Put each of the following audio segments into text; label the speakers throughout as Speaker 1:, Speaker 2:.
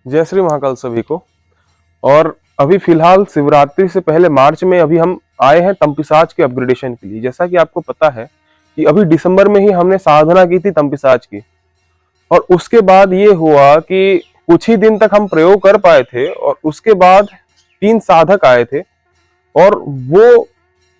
Speaker 1: जय श्री महाकाल सभी को। और अभी फिलहाल शिवरात्रि से पहले मार्च में अभी हम आए हैं तंपिसाच के अपग्रेडेशन के लिए। जैसा कि आपको पता है कि अभी दिसंबर में ही हमने साधना की थी तंपिसाच की, और उसके बाद ये हुआ कि कुछ ही दिन तक हम प्रयोग कर पाए थे और उसके बाद 3 साधक आए थे और वो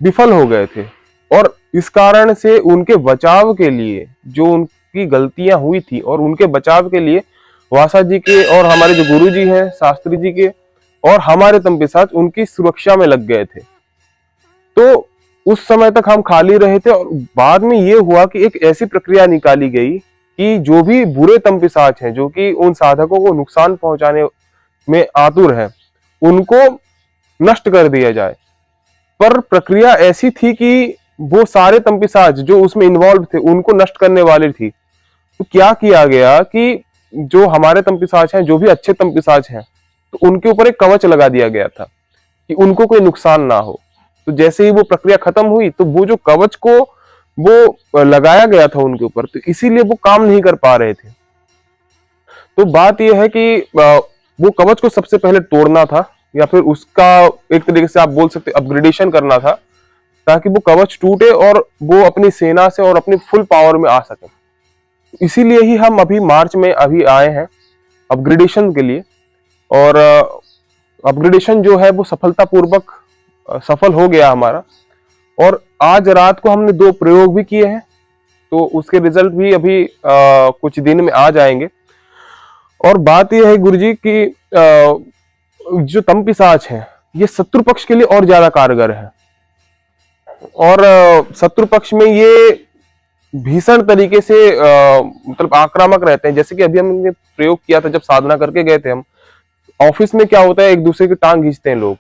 Speaker 1: विफल हो गए थे। और इस कारण से उनके बचाव के लिए, जो उनकी गलतियां हुई थी और उनके बचाव के लिए वासा जी के और हमारे जो गुरु जी हैं शास्त्री जी के और हमारे तंपिसाच उनकी सुरक्षा में लग गए थे। तो उस समय तक हम खाली रहे थे और बाद में ये हुआ कि एक ऐसी प्रक्रिया निकाली गई कि जो भी बुरे तंपिसाच हैं, जो कि उन साधकों को नुकसान पहुंचाने में आतुर है, उनको नष्ट कर दिया जाए। पर प्रक्रिया ऐसी थी कि वो सारे तंपिसाच जो उसमें इन्वॉल्व थे उनको नष्ट करने वाली थी। तो क्या किया गया कि जो हमारे तंपिसाच हैं, जो भी अच्छे तंपिसाच हैं, तो उनके ऊपर एक कवच लगा दिया गया था कि उनको कोई नुकसान ना हो। तो जैसे ही वो प्रक्रिया खत्म हुई तो वो जो कवच को वो लगाया गया था उनके ऊपर, तो इसीलिए वो काम नहीं कर पा रहे थे। तो बात यह है कि वो कवच को सबसे पहले तोड़ना था, या फिर उसका एक तरीके से आप बोल सकते अपग्रेडेशन करना था, ताकि वो कवच टूटे और वो अपनी सेना से और अपनी फुल पावर में आ सके। इसीलिए ही हम अभी मार्च में अभी आए हैं अपग्रेडेशन के लिए। और अपग्रेडेशन जो है वो सफलतापूर्वक सफल हो गया हमारा। और आज रात को हमने 2 प्रयोग भी किए हैं, तो उसके रिजल्ट भी अभी कुछ दिन में आ जाएंगे। और बात यह है गुरुजी कि जो तंपिसाच है ये शत्रु पक्ष के लिए और ज्यादा कारगर है। और शत्रु पक्ष में ये भीषण तरीके से मतलब आक्रामक रहते हैं। जैसे कि अभी हमने प्रयोग किया था, जब साधना करके गए थे हम, ऑफिस में क्या होता है, एक दूसरे की टांग खींचते हैं लोग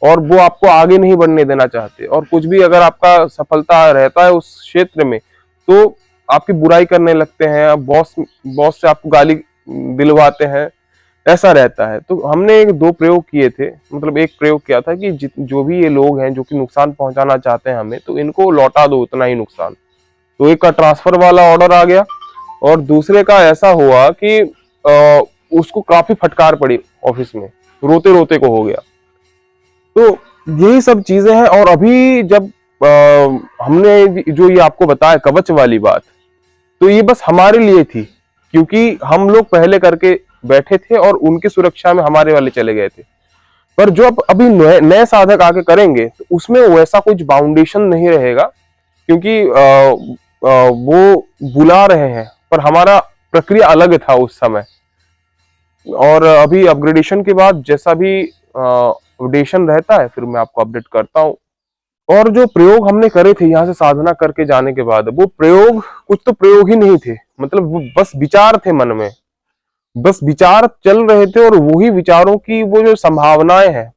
Speaker 1: और वो आपको आगे नहीं बढ़ने देना चाहते। और कुछ भी अगर आपका सफलता रहता है उस क्षेत्र में तो आपकी बुराई करने लगते हैं, बॉस से आपको गाली दिलवाते हैं, ऐसा रहता है। तो हमने 2 प्रयोग किए थे, मतलब एक प्रयोग किया था कि जो भी ये लोग हैं जो कि नुकसान पहुंचाना चाहते हैं हमें, तो इनको लौटा दो उतना ही नुकसान। तो एक का ट्रांसफर वाला ऑर्डर आ गया और दूसरे का ऐसा हुआ कि उसको काफी फटकार पड़ी ऑफिस में, रोते रोते को हो गया। तो यही सब चीजें हैं। और अभी जब हमने जो ये आपको बताया कवच वाली बात, तो ये बस हमारे लिए थी, क्योंकि हम लोग पहले करके बैठे थे और उनकी सुरक्षा में हमारे वाले चले गए थे। पर जो अभी नए साधक आके करेंगे तो उसमें वैसा कुछ बाउंडेशन नहीं रहेगा, क्योंकि वो बुला रहे हैं, पर हमारा प्रक्रिया अलग था उस समय। और अभी अपग्रेडेशन के बाद जैसा भी अपडेशन रहता है फिर मैं आपको अपडेट करता हूँ। और जो प्रयोग हमने करे थे यहाँ से साधना करके जाने के बाद, वो प्रयोग कुछ तो प्रयोग ही नहीं थे, मतलब वो बस विचार थे मन में, बस विचार चल रहे थे और वही विचारों की वो जो संभावनाएं हैं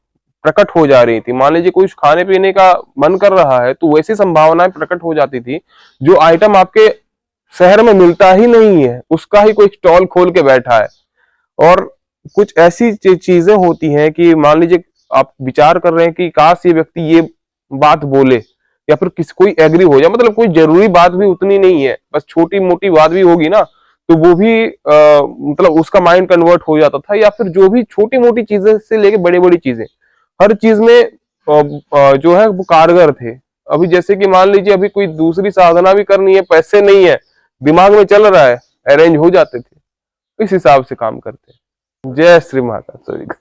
Speaker 1: प्रकट हो जा रही थी। मान लीजिए कुछ खाने पीने का मन कर रहा है तो वैसी संभावनाएं प्रकट हो जाती थी। जो आइटम आपके शहर में मिलता ही नहीं है उसका ही कोई स्टॉल खोल के बैठा है। और कुछ ऐसी चीजें होती हैं कि मान लीजिए आप विचार कर रहे हैं कि काश ये व्यक्ति ये बात बोले, या फिर कोई एग्री हो जाए, मतलब कोई जरूरी बात भी उतनी नहीं है, बस छोटी मोटी बात भी होगी ना तो वो भी मतलब उसका माइंड कन्वर्ट हो जाता था। या फिर जो भी छोटी मोटी चीजें से लेके बड़ी बड़ी चीजें, हर चीज में जो है वो कारगर थे। अभी जैसे कि मान लीजिए अभी कोई दूसरी साधना भी करनी है, पैसे नहीं है, दिमाग में चल रहा है, अरेंज हो जाते थे। इस हिसाब से काम करते हैं। जय श्री महाकाल सभी।